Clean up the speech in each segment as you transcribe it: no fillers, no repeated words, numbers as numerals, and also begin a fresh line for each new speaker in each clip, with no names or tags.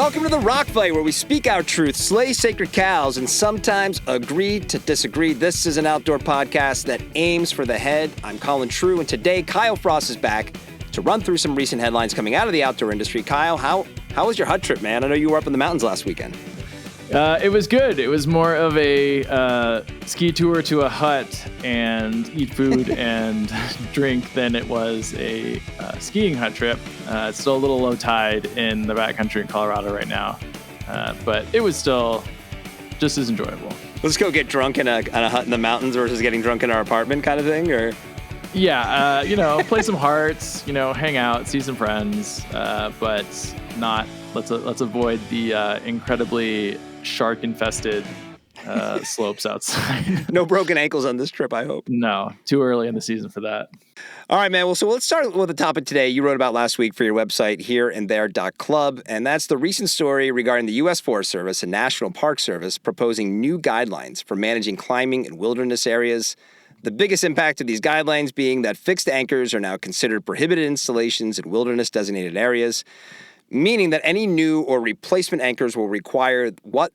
Welcome to the Rock Fight, where we speak our truth, slay sacred cows, and sometimes agree to disagree. This is an outdoor podcast that aims for the head. I'm Colin True, and today Kyle Frost is back to run through some recent headlines coming out of the outdoor industry. Kyle, how was your hut trip, man? I know you were up in the mountains last weekend.
It was good. It was more of a ski tour to a hut and eat food and drink than it was a skiing hut trip. It's still a little low tide in the backcountry in Colorado right now, but it was still just as enjoyable.
Let's go get drunk in a hut in the mountains versus getting drunk in our apartment kind of thing, or?
Yeah, play some hearts, hang out, see some friends, but not. Let's avoid the incredibly shark-infested slopes outside.
No broken ankles on this trip, I hope.
No, too early in the season for that.
All right, man. Well, so let's start with the topic today you wrote about last week for your website, hereandthere.club, and that's the recent story regarding the U.S. Forest Service and National Park Service proposing new guidelines for managing climbing in wilderness areas. The biggest impact of these guidelines being that fixed anchors are now considered prohibited installations in wilderness-designated areas, meaning that any new or replacement anchors will require what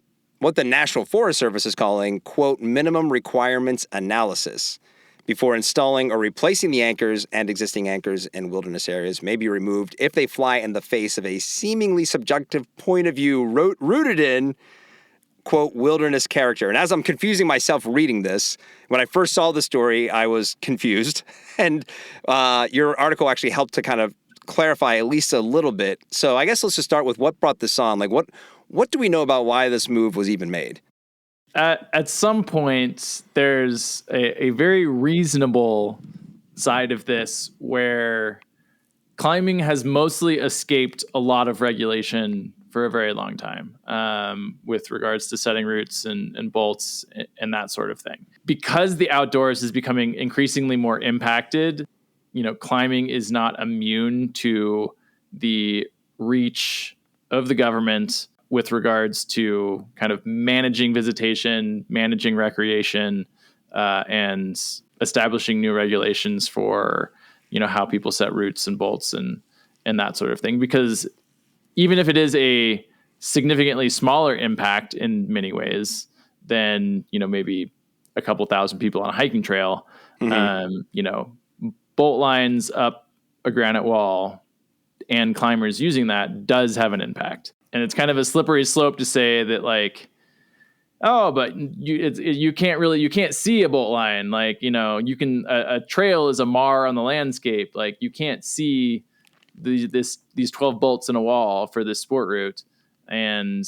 the National Forest Service is calling, quote, minimum requirements analysis before installing or replacing the anchors, and existing anchors in wilderness areas may be removed if they fly in the face of a seemingly subjective point of view rooted in, quote, wilderness character. And as I'm confusing myself reading this, when I first saw the story, I was confused. And your article actually helped to kind of clarify at least a little bit. So I guess let's just start with what brought this on. Like, what do we know about why this move was even made?
At some point, there's a very reasonable side of this where climbing has mostly escaped a lot of regulation for a very long time, with regards to setting routes and bolts and that sort of thing. Because the outdoors is becoming increasingly more impacted, climbing is not immune to the reach of the government with regards to kind of managing visitation, managing recreation, and establishing new regulations for, how people set routes and bolts and that sort of thing. Because even if it is a significantly smaller impact in many ways than, maybe a couple thousand people on a hiking trail, bolt lines up a granite wall and climbers using that does have an impact. And it's kind of a slippery slope to say that, like, oh, but you can't see a bolt line. Like, you can, a trail is a mar on the landscape. Like, you can't see these 12 bolts in a wall for this sport route. And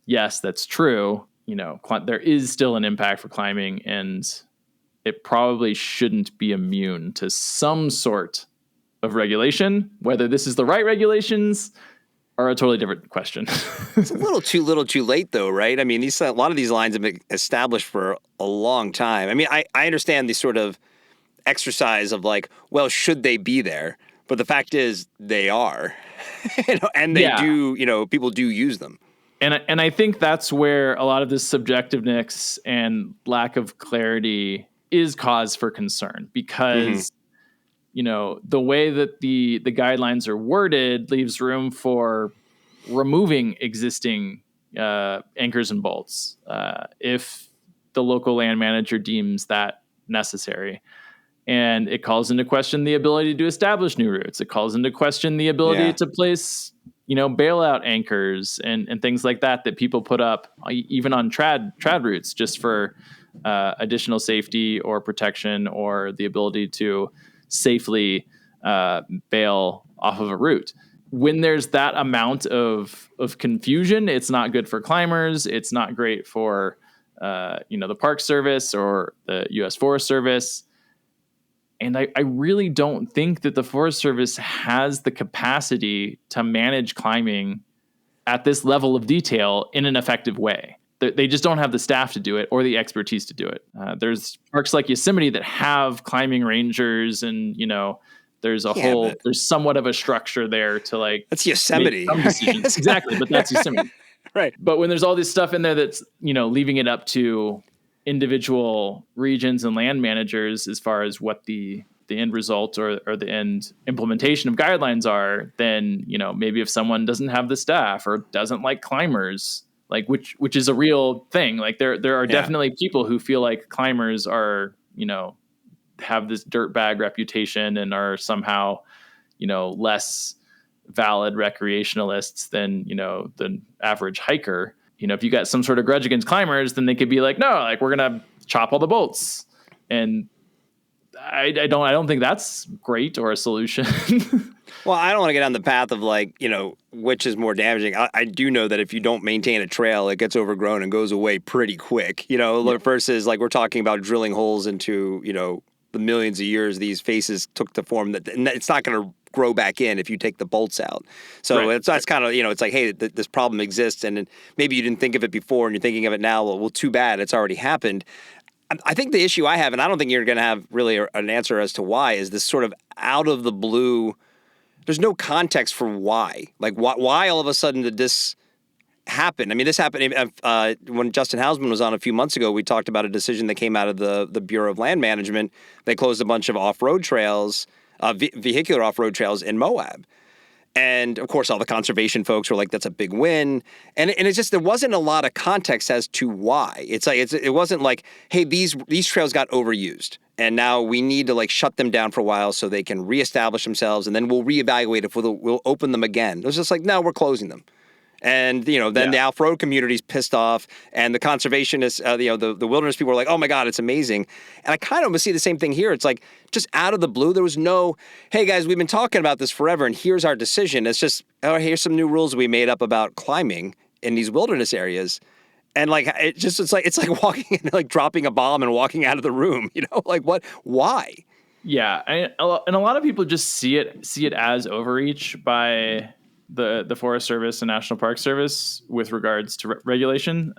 yes, that's true. There is still an impact for climbing, and it probably shouldn't be immune to some sort of regulation. Whether this is the right regulations are a totally different question.
It's a little too late, though, right? I mean, a lot of these lines have been established for a long time. I mean, I understand the sort of exercise of like, well, should they be there? But the fact is, they are, and they do. People do use them.
And I think that's where a lot of this subjectiveness and lack of clarity is cause for concern, because the way that the guidelines are worded leaves room for removing existing anchors and bolts if the local land manager deems that necessary. And it calls into question the ability to establish new routes. It calls into question the ability to place, bailout anchors and things like that people put up even on trad routes just for additional safety or protection, or the ability to safely bail off of a route. When there's that amount of confusion, it's not good for climbers. It's not great for the Park Service or the U.S. Forest Service. And I really don't think that the Forest Service has the capacity to manage climbing at this level of detail in an effective way. They just don't have the staff to do it or the expertise to do it. There's parks like Yosemite that have climbing rangers, and there's there's somewhat of a structure there to like.
That's Yosemite.
Make some decisions. Exactly, but that's Yosemite.
Right.
But when there's all this stuff in there that's leaving it up to individual regions and land managers as far as what the the end result or the end implementation of guidelines are, then, maybe if someone doesn't have the staff or doesn't like climbers, like which is a real thing. Like there are definitely people who feel like climbers are, have this dirtbag reputation and are somehow, less valid recreationalists than, the average hiker. If you got some sort of grudge against climbers, then they could be like, no, like we're going to chop all the bolts. And I don't think that's great or a solution.
Well, I don't want to get on the path of like, which is more damaging. I do know that if you don't maintain a trail, it gets overgrown and goes away pretty quick, versus like we're talking about drilling holes into, the millions of years these faces took to form, that it's not going to grow back in if you take the bolts out. So that's kind of, it's like, hey, this problem exists, and maybe you didn't think of it before and you're thinking of it now. Well, too bad, it's already happened. I think the issue I have, and I don't think you're going to have really an answer as to why, is this sort of out of the blue. There's no context for why. Like, why all of a sudden did this happen? I mean, this happened when Justin Hausman was on a few months ago. We talked about a decision that came out of the Bureau of Land Management. They closed a bunch of off-road trails, vehicular off-road trails in Moab. And, of course, all the conservation folks were like, that's a big win. And it's just, there wasn't a lot of context as to why. It's like, it wasn't like, hey, these trails got overused, and now we need to like shut them down for a while so they can reestablish themselves, and then we'll reevaluate if we'll open them again. It was just like, no, we're closing them. And, then the off-road community's pissed off, and the conservationists, the wilderness people are like, oh my God, it's amazing. And I kind of see the same thing here. It's like, just out of the blue, there was no, hey guys, we've been talking about this forever, and here's our decision. It's just, oh, here's some new rules we made up about climbing in these wilderness areas. And like, it's like walking in, like dropping a bomb and walking out of the room, like what, why?
Yeah. And a lot of people just see it as overreach by the Forest Service and National Park Service with regards to regulation.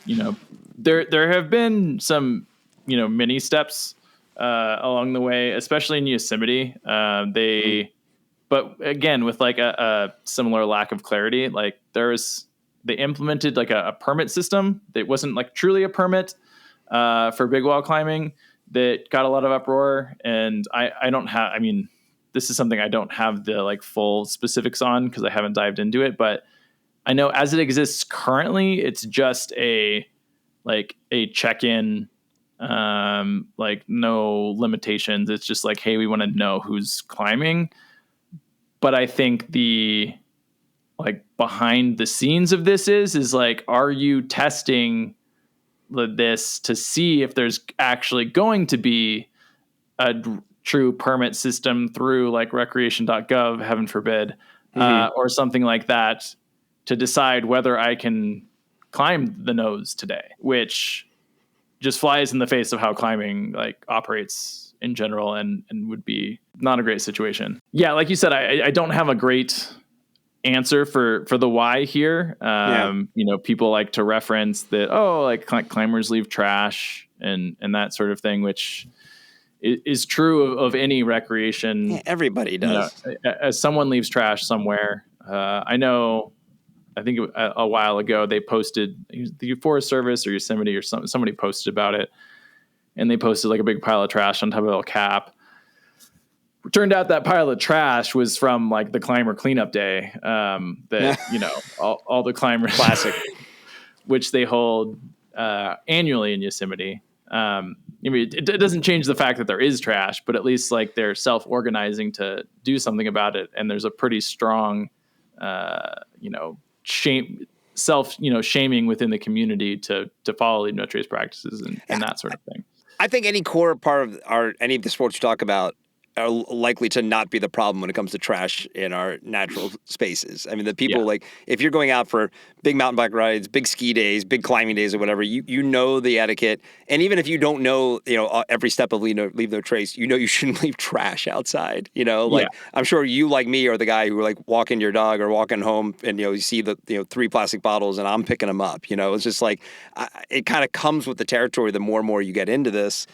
There have been some, mini steps along the way, especially in Yosemite. But again, with like a similar lack of clarity, like they implemented like a permit system that wasn't like truly a permit for big wall climbing that got a lot of uproar. And this is something I don't have the like full specifics on because I haven't dived into it, but I know as it exists currently, it's just a check-in, like no limitations. It's just like, hey, we want to know who's climbing. But I think the like behind the scenes of this is like, are you testing this to see if there's actually going to be a true permit system through like recreation.gov, heaven forbid, or something like that, to decide whether I can climb the nose today, which just flies in the face of how climbing like operates in general and would be not a great situation. Yeah. Like you said, I don't have a great answer for the why here. People like to reference that, like climbers leave trash and that sort of thing, which is true of any recreation.
Yeah, everybody does.
As someone leaves trash somewhere. I think a while ago they posted, the Forest Service or Yosemite or somebody posted about it, and they posted like a big pile of trash on top of El Cap. It turned out that pile of trash was from like the climber cleanup day. All the climbers,
classic,
which they hold annually in Yosemite. It doesn't change the fact that there is trash, but at least like they're self-organizing to do something about it. And there's a pretty strong, shaming within the community to follow lead no trace practices and that sort of thing.
I think any core part of any of the sports you talk about are likely to not be the problem when it comes to trash in our natural spaces. I mean, the people like, if you're going out for big mountain bike rides, big ski days, big climbing days or whatever, you know the etiquette. And even if you don't know, every step of leave no trace, you shouldn't leave trash outside, I'm sure you, like me, are the guy who like walking your dog or walking home and, you see the, 3 plastic bottles and I'm picking them up, it's just like, it kind of comes with the territory the more and more you get into this.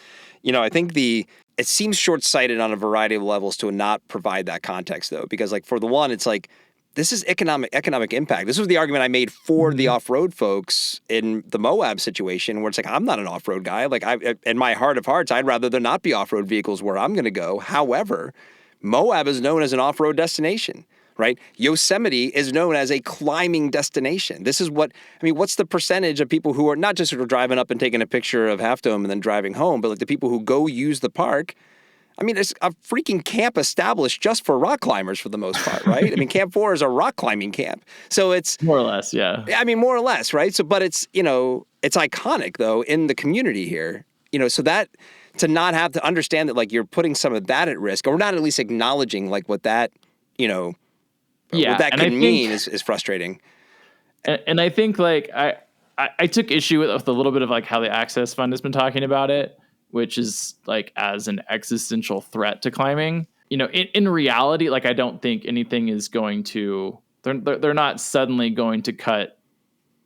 I think it seems short-sighted on a variety of levels to not provide that context, though, because like for the one, it's like this is economic impact. This was the argument I made for the off-road folks in the Moab situation, where it's like, I'm not an off-road guy. Like, in my heart of hearts, I'd rather there not be off-road vehicles where I'm going to go. However, Moab is known as an off-road destination, right? Yosemite is known as a climbing destination. This is what's the percentage of people who are not just sort of driving up and taking a picture of Half Dome and then driving home, but like the people who go use the park? I mean, it's a freaking camp established just for rock climbers for the most part, right? I mean, Camp 4 is a rock climbing camp. So it's
more or less, yeah.
I mean, more or less, right? So, but it's, it's iconic though in the community here, so that to not have to understand that like you're putting some of that at risk, or not at least acknowledging like what that, what that could mean is frustrating.
And I think like I took issue with a little bit of like how the Access Fund has been talking about it, which is like as an existential threat to climbing. In reality, like I don't think anything is going to, they're not suddenly going to cut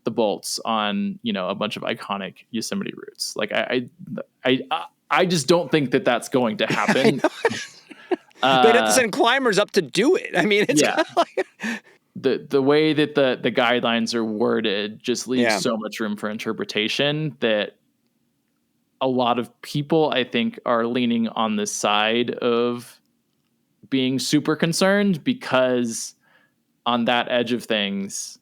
the bolts on, a bunch of iconic Yosemite routes. Like I just don't think that that's going to happen.
They'd have to send climbers up to do it. I mean, it's kind of like
the way that the guidelines are worded just leaves so much room for interpretation that a lot of people, I think, are leaning on the side of being super concerned, because on that edge of things,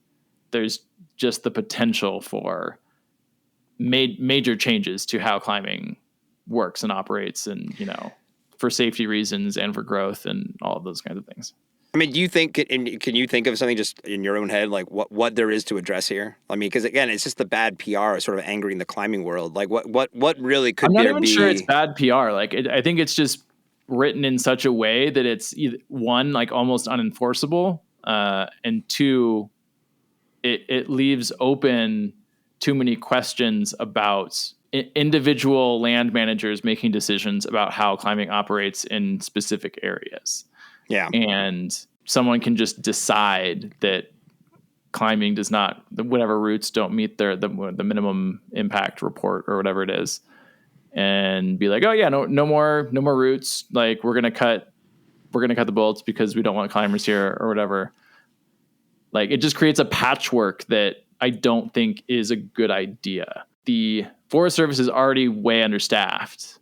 there's just the potential for major changes to how climbing works and operates, and, for safety reasons and for growth and all of those kinds of things.
I mean, do you think, can you think of something just in your own head, like what there is to address here? I mean, because again, it's just the bad PR sort of angering the climbing world. Like what really could there be?
I'm not even sure it's bad PR. Like I think it's just written in such a way that it's one, like almost unenforceable, and two, it leaves open too many questions about individual land managers making decisions about how climbing operates in specific areas.
Yeah.
And someone can just decide that climbing does not, whatever routes don't meet the minimum impact report or whatever it is, and be like, oh yeah, no more routes. Like we're going to cut the bolts because we don't want climbers here or whatever. Like it just creates a patchwork that I don't think is a good idea. The Forest Service is already way understaffed,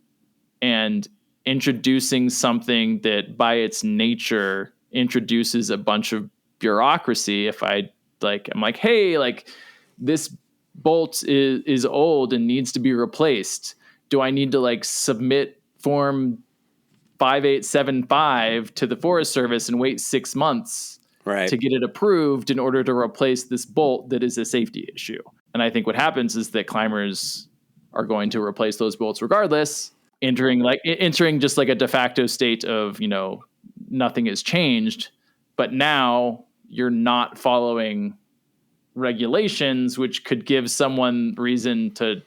and introducing something that by its nature introduces a bunch of bureaucracy. If I'm like, hey, like this bolt is old and needs to be replaced. Do I need to like submit form 5875 to the Forest Service and wait 6 months to get it approved in order to replace this bolt that is a safety issue? And I think what happens is that climbers are going to replace those bolts regardless, entering just like a de facto state of, nothing has changed, but now you're not following regulations, which could give someone reason to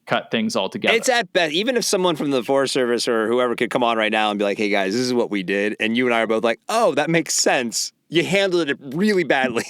cut things altogether.
It's at best, even if someone from the Forest Service or whoever could come on right now and be like, hey guys, this is what we did. And you and I are both like, oh, that makes sense. You handled it really badly,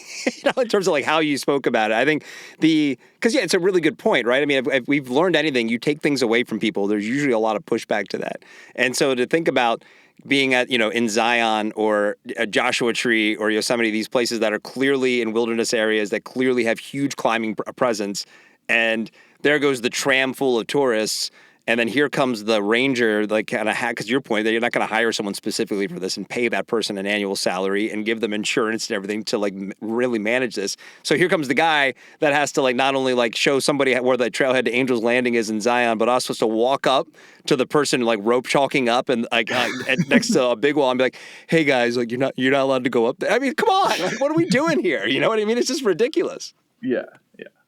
in terms of like how you spoke about it. I think because it's a really good point, right? I mean, if we've learned anything, you take things away from people, there's usually a lot of pushback to that. And so to think about being at, in Zion or a Joshua Tree or Yosemite, these places that are clearly in wilderness areas that clearly have huge climbing presence, and there goes the tram full of tourists. And then here comes the ranger, like kind of because your point that you're not going to hire someone specifically for this and pay that person an annual salary and give them insurance and everything to like really manage this. So here comes the guy that has to like not only like show somebody where the trailhead to Angel's Landing is in Zion, but also to walk up to the person like rope chalking up and like next to a big wall and be like, hey guys, like you're not allowed to go up there. I mean, come on, like, what are we doing here? You know what I mean? It's just ridiculous.
Yeah.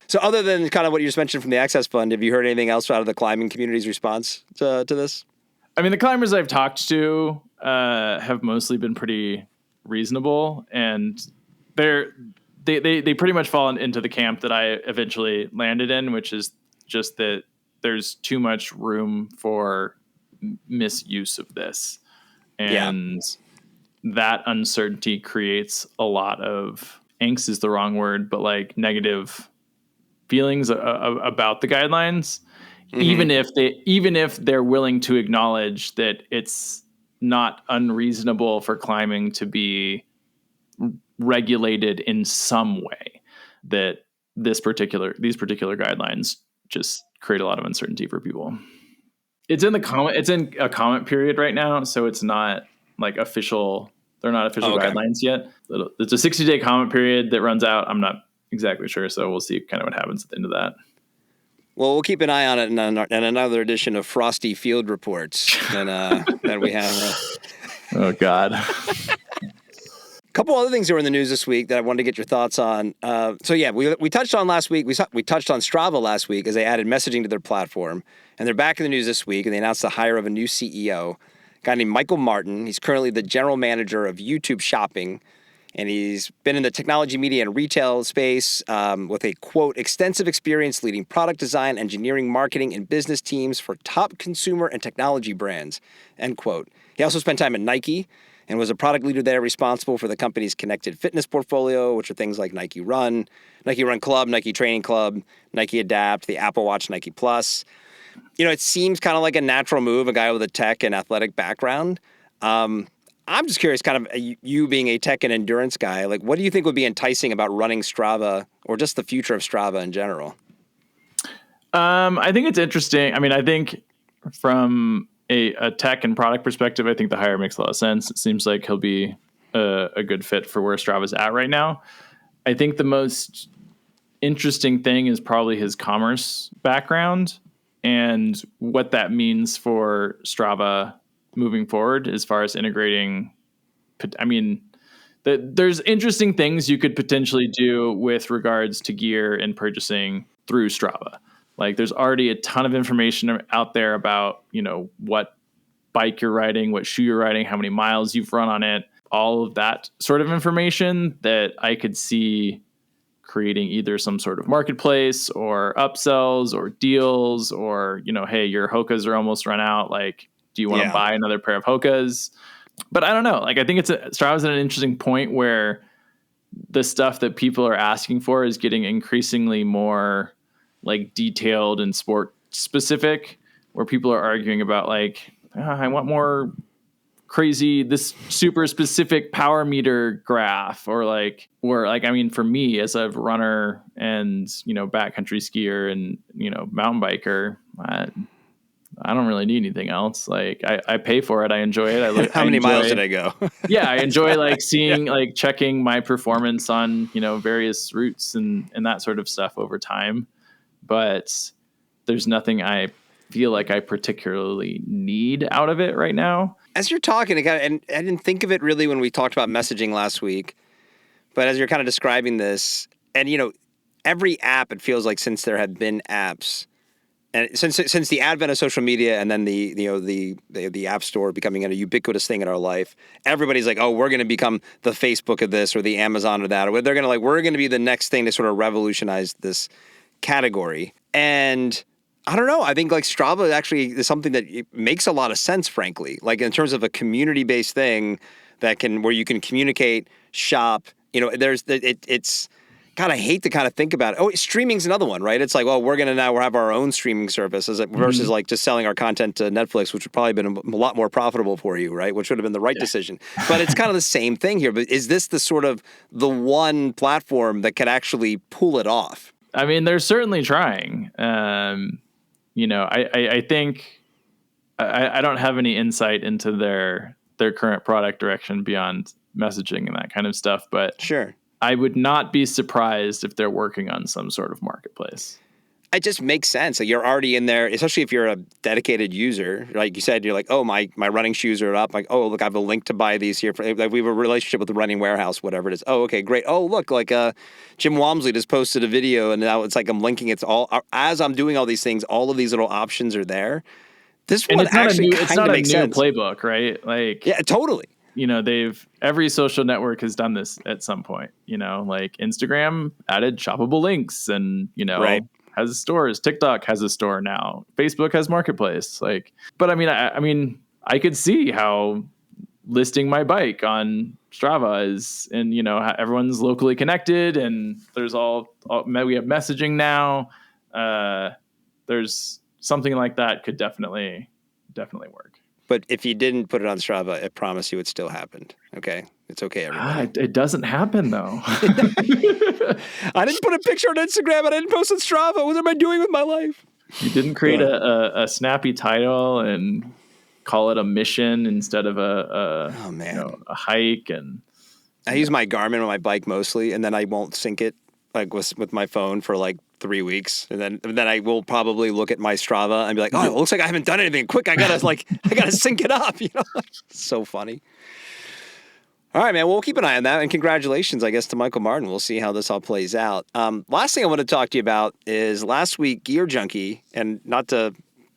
So other than kind of what you just mentioned from the Access Fund, have you heard anything else out of the climbing community's response to this?
I mean, the climbers I've talked to have mostly been pretty reasonable, and they pretty much fall into the camp that I eventually landed in, which is just that there's too much room for misuse of this. And that uncertainty creates a lot of angst is the wrong word, but like negative feelings about the guidelines, even if they're willing to acknowledge that it's not unreasonable for climbing to be regulated in some way, that these particular guidelines just create a lot of uncertainty for people. It's in a comment period right now, so it's not like official. They're not official guidelines yet. It's a 60-day comment period that runs out. I'm not exactly sure, so we'll see kind of what happens at the end of that.
Well, we'll keep an eye on it in another edition of Frosty Field Reports that we have.
Oh, God.
A couple other things that were in the news this week that I wanted to get your thoughts on. We touched on last week. We touched on Strava last week as they added messaging to their platform. And they're back in the news this week, and they announced the hire of a new CEO, a guy named Michael Martin. He's currently the general manager of YouTube Shopping. And he's been in the technology, media, and retail space with a, quote, extensive experience leading product design, engineering, marketing, and business teams for top consumer and technology brands, end quote. He also spent time at Nike and was a product leader there responsible for the company's connected fitness portfolio, which are things like Nike Run Club, Nike Training Club, Nike Adapt, the Apple Watch, Nike Plus. It seems kind of like a natural move, a guy with a tech and athletic background. I'm just curious, kind of you being a tech and endurance guy, like what do you think would be enticing about running Strava or just the future of Strava in general?
I think it's interesting. I mean, I think from a tech and product perspective, I think the hire makes a lot of sense. It seems like he'll be a good fit for where Strava's at right now. I think the most interesting thing is probably his commerce background and what that means for Strava moving forward as far as integrating. I mean, there's interesting things you could potentially do with regards to gear and purchasing through Strava. Like there's already a ton of information out there about, what bike you're riding, what shoe you're riding, how many miles you've run on it, all of that sort of information that I could see creating either some sort of marketplace or upsells or deals or, hey, your Hokas are almost run out. Like, do you want to buy another pair of Hokas? But I don't know. Like, I think Strava's at an interesting point where the stuff that people are asking for is getting increasingly more like detailed and sport specific, where people are arguing about like, I want more crazy, this super specific power meter graph or I mean, for me as a runner and, backcountry skier and, mountain biker, I don't really need anything else. Like I pay for it. I enjoy it.
How many miles did I go?
Yeah. I enjoy like seeing, like checking my performance on, various routes and that sort of stuff over time. But there's nothing I feel like I particularly need out of it right now.
As you're talking, and I didn't think of it really when we talked about messaging last week, but as you're kind of describing this, and every app, it feels like since there have been apps, and since the advent of social media, and then the App Store becoming a ubiquitous thing in our life, everybody's like, oh, we're going to become the Facebook of this or the Amazon of that, or they're going to we're going to be the next thing to sort of revolutionize this category. And I don't know. I think like Strava actually is something that makes a lot of sense, frankly, like in terms of a community-based thing where you can communicate, shop, it's God, I hate to kind of think about it. Oh, streaming's another one, right? It's like, well, we'll have our own streaming service versus like just selling our content to Netflix, which would probably been a lot more profitable for you, right? Which would have been the right decision. But it's kind of the same thing here. But is this the one platform that could actually pull it off?
I mean, they're certainly trying. I think I don't have any insight into their current product direction beyond messaging and that kind of stuff, but
sure,
I would not be surprised if they're working on some sort of marketplace.
It just makes sense. Like you're already in there, especially if you're a dedicated user. Like you said, you're like, oh, my running shoes are up. Like, oh, look, I have a link to buy these here. Like we have a relationship with the Running Warehouse, whatever it is. Oh, okay, great. Oh, look, like Jim Walmsley just posted a video, and now it's like I'm linking it to all. As I'm doing all these things, all of these little options are there. This one actually kind of makes sense.
It's not a new playbook, right? Like,
yeah, totally.
Every social network has done this at some point. Like Instagram added shoppable links, and
right.
has stores. TikTok has a store now. Facebook has marketplace. But I mean, I could see how listing my bike on Strava is, and everyone's locally connected, and there's we have messaging now. There's something like that could definitely work.
But if you didn't put it on Strava, I promise you it still happened. Okay. It's okay, everybody.
It doesn't happen, though.
I didn't put a picture on Instagram and I didn't post on Strava. What am I doing with my life?
You didn't create a snappy title and call it a mission instead of a hike. And
I use my Garmin on my bike mostly, and then I won't sync it like with my phone for like 3 weeks, and then I will probably look at my Strava and be like, oh, it looks like I haven't done anything. Quick, I gotta sync it up. So funny. All right, man. Well, we'll keep an eye on that, and congratulations, I guess, to Michael Martin. We'll see how this all plays out. Last thing I want to talk to you about is last week, Gear Junkie, and not to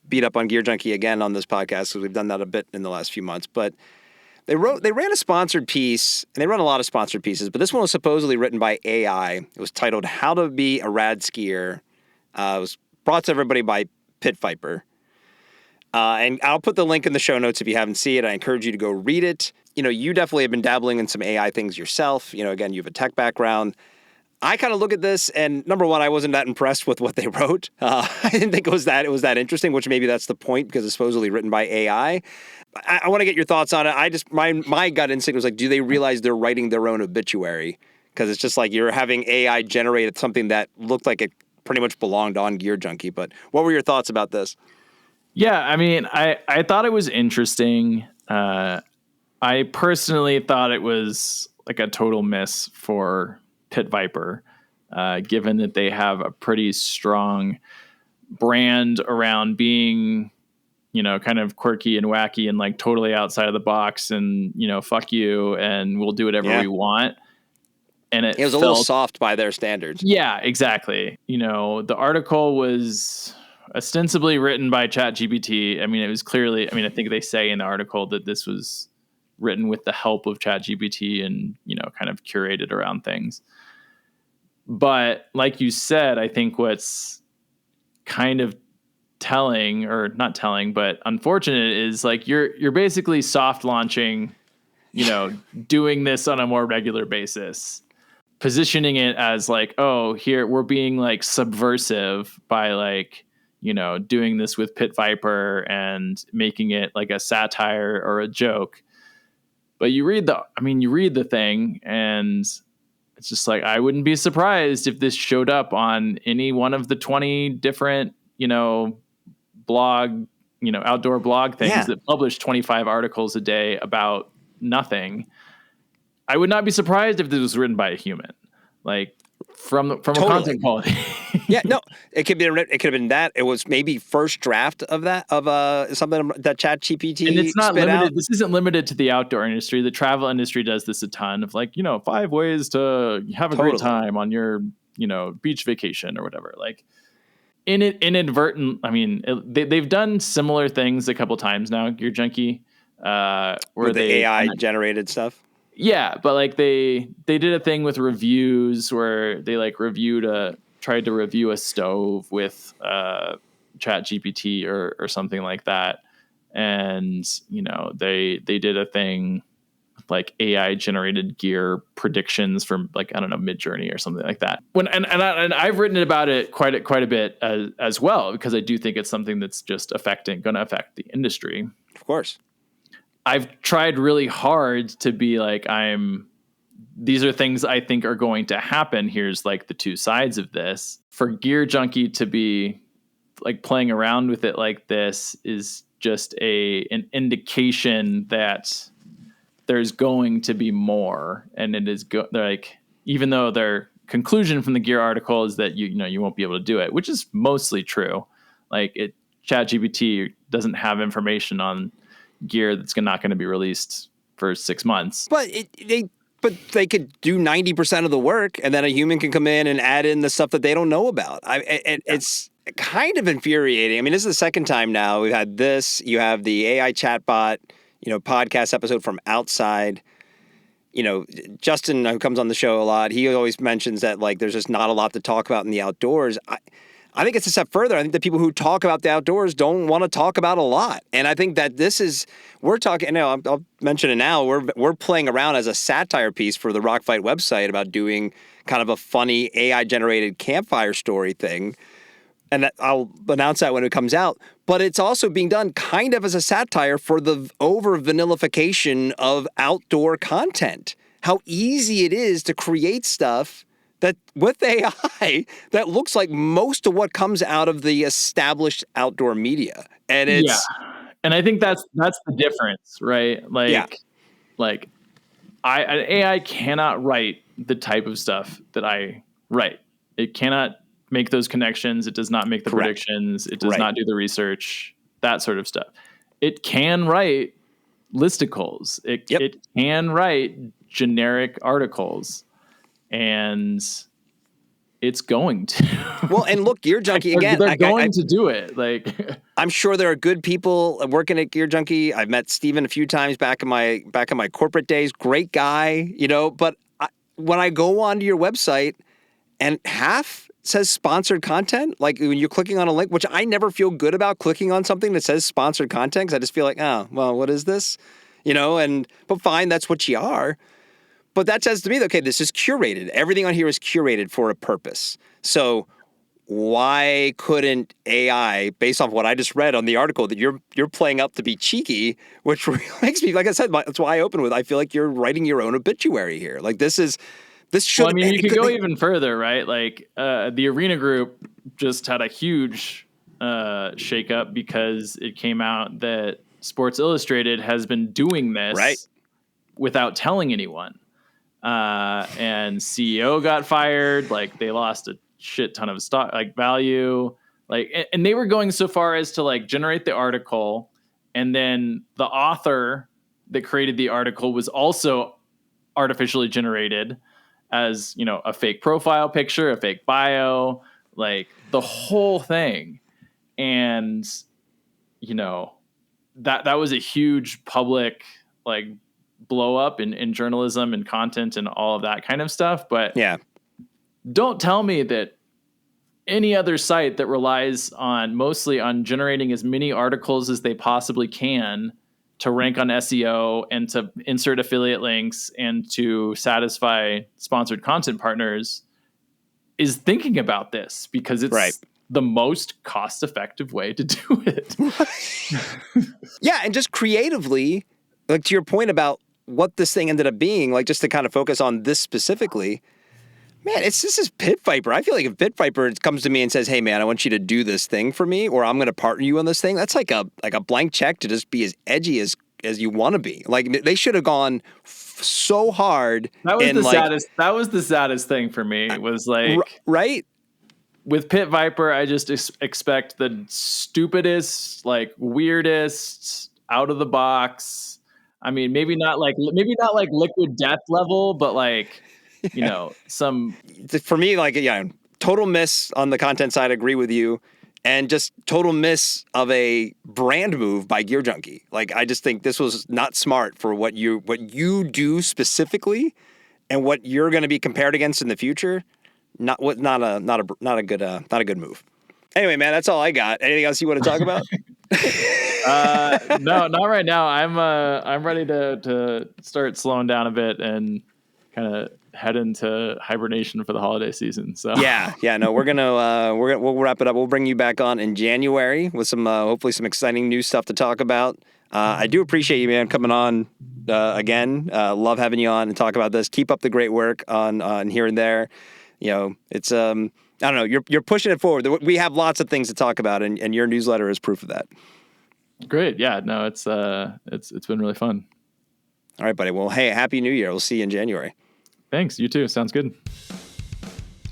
beat up on Gear Junkie again on this podcast because we've done that a bit in the last few months, but they ran a sponsored piece, and they run a lot of sponsored pieces, but this one was supposedly written by AI. It was titled "How to Be a Rad Skier." It was brought to everybody by Pit Viper. And I'll put the link in the show notes if you haven't seen it. I encourage you to go read it. You definitely have been dabbling in some AI things yourself. Again, you have a tech background. I kind of look at this, and number one, I wasn't that impressed with what they wrote. I didn't think it was that interesting, which maybe that's the point because it's supposedly written by AI. I want to get your thoughts on it. My gut instinct was like, do they realize they're writing their own obituary? Because it's just like you're having AI generate something that looked like it pretty much belonged on Gear Junkie. But what were your thoughts about this?
Yeah, I mean, I thought it was interesting. I personally thought it was like a total miss for Pit Viper, given that they have a pretty strong brand around being, kind of quirky and wacky and like totally outside of the box and, fuck you and we'll do whatever we want. And it
was a little soft by their standards.
Yeah, exactly. The article was ostensibly written by ChatGPT. I mean, it was clearly, I think they say in the article that this was written with the help of ChatGPT and, kind of curated around things. But like you said, I think what's kind of telling, or not telling, but unfortunate is like you're basically soft launching, doing this on a more regular basis, positioning it as like, oh, here we're being like subversive by like, doing this with Pit Viper and making it like a satire or a joke. But you read the thing and it's just like, I wouldn't be surprised if this showed up on any one of the 20 different, blog, outdoor blog things that publish 25 articles a day about nothing. I would not be surprised if this was written by a human, like from a content quality.
Yeah, no, it could have been that. It was maybe first draft of something that ChatGPT.
And it's not limited.
Out.
This isn't limited to the outdoor industry. The travel industry does this a ton of like, 5 ways to have a great time on your, beach vacation or whatever. Like inadvertent. I mean, they've done similar things a couple times now. Gear Junkie, where
with the AI generated stuff.
Yeah, but like they did a thing with reviews where they like tried to review a stove with ChatGPT or something like that, and they did a thing with like AI generated gear predictions from like, I don't know, Midjourney or something like that. And I've written about it quite a bit as well, because I do think it's something that's just going to affect the industry.
Of course.
I've tried really hard to be like, these are things I think are going to happen. Here's like the two sides of this. For Gear Junkie to be like playing around with it like this is just an indication that there's going to be more. And it is they're like, even though their conclusion from the Gear article is that you won't be able to do it, which is mostly true. Like ChatGPT doesn't have information on gear that's not going to be released for 6 months.
But they could do 90% of the work, and then a human can come in and add in the stuff that they don't know about. It's kind of infuriating. I mean, this is the second time now we've had this. You have the AI chatbot, podcast episode from outside. Justin, who comes on the show a lot, he always mentions that like there's just not a lot to talk about in the outdoors. I think it's a step further. I think the people who talk about the outdoors don't want to talk about a lot. And I think that we're talking, I'll mention it now, we're playing around as a satire piece for the Rock Fight website about doing kind of a funny AI-generated campfire story thing. And I'll announce that when it comes out. But it's also being done kind of as a satire for the over-vanillification of outdoor content. how easy it is to create stuff that with AI that looks like most of what comes out of the established outdoor media. And it's
and I think that's the difference, right? Like AI cannot write the type of stuff that I write. It cannot make those connections. It does not make the predictions. It does not do the research, that sort of stuff. It can write listicles. It can write generic articles, and it's going to.
Well, and look, Gear Junkie again.
They're going to do it. Like,
I'm sure there are good people working at Gear Junkie. I've met Steven a few times back in my corporate days. Great guy, But when I go onto your website, and half says sponsored content, like when you're clicking on a link, which I never feel good about clicking on something that says sponsored content, because I just feel like, oh, well, what is this? But fine, that's what you are. But that says to me, okay, this is curated. Everything on here is curated for a purpose. So why couldn't AI, based off what I just read on the article that you're playing up to be cheeky, which makes me, like I said, that's why I opened with, I feel like you're writing your own obituary here. Like this should.
Well, I mean, you could go even further, right? Like the Arena Group just had a huge shakeup because it came out that Sports Illustrated has been doing this without telling anyone. And CEO got fired. Like they lost a shit ton of stock, like value. Like, and they were going so far as to like generate the article, and then the author that created the article was also artificially generated as, a fake profile picture, a fake bio, like the whole thing. And, that was a huge public, like, blow up in journalism and content and all of that kind of stuff. But don't tell me that any other site that relies mostly on generating as many articles as they possibly can to rank on SEO and to insert affiliate links and to satisfy sponsored content partners is thinking about this, because it's the most cost-effective way to do it.
Yeah, and just creatively, like to your point about what this thing ended up being, like just to kind of focus on this specifically, man, this is Pit Viper. I feel like if Pit Viper comes to me and says, hey, man, I want you to do this thing for me, or I'm going to partner you on this thing, that's like a blank check to just be as edgy as you want to be. Like they should have gone so hard.
That was the saddest thing for me. It was like,
right?
With Pit Viper, I just expect the stupidest, like weirdest, out of the box. I mean, maybe not like Liquid Death level, but like, some.
For me, like, total miss on the content side. I agree with you, and just total miss of a brand move by Gear Junkie. Like, I just think this was not smart for what you do specifically, and what you're going to be compared against in the future. Not a good move. Anyway, man, that's all I got. Anything else you want to talk about?
No, not right now. I'm ready to start slowing down a bit and kind of head into hibernation for the holiday season. So
no, we'll wrap it up. We'll bring you back on in January with some hopefully some exciting new stuff to talk about. I do appreciate you, man, coming on again. Love having you on and talk about this. Keep up the great work on Here and There. It's I don't know. You're pushing it forward. We have lots of things to talk about, and your newsletter is proof of that.
Great. Yeah. No, it's been really fun.
All right, buddy. Well, hey, Happy New Year. We'll see you in January.
Thanks. You too. Sounds good.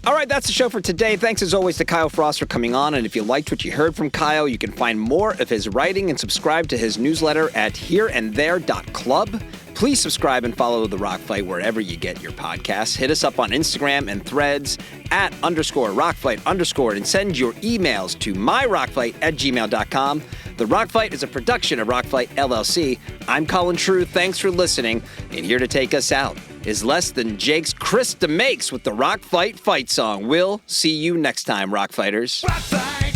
All right, that's the show for today. Thanks as always to Kyle Frost for coming on. And if you liked what you heard from Kyle, you can find more of his writing and subscribe to his newsletter at hereandthere.club. Please subscribe and follow The Rock Fight wherever you get your podcasts. Hit us up on Instagram and Threads at _rockfight_ and send your emails to myrockfight@gmail.com. The Rock Fight is a production of Rockfight LLC. I'm Colin True. Thanks for listening. And here to take us out is Less Than Jake's Chris DeMakes with the Rock Fight fight song. We'll see you next time, Rock Fighters.
Rock Fight.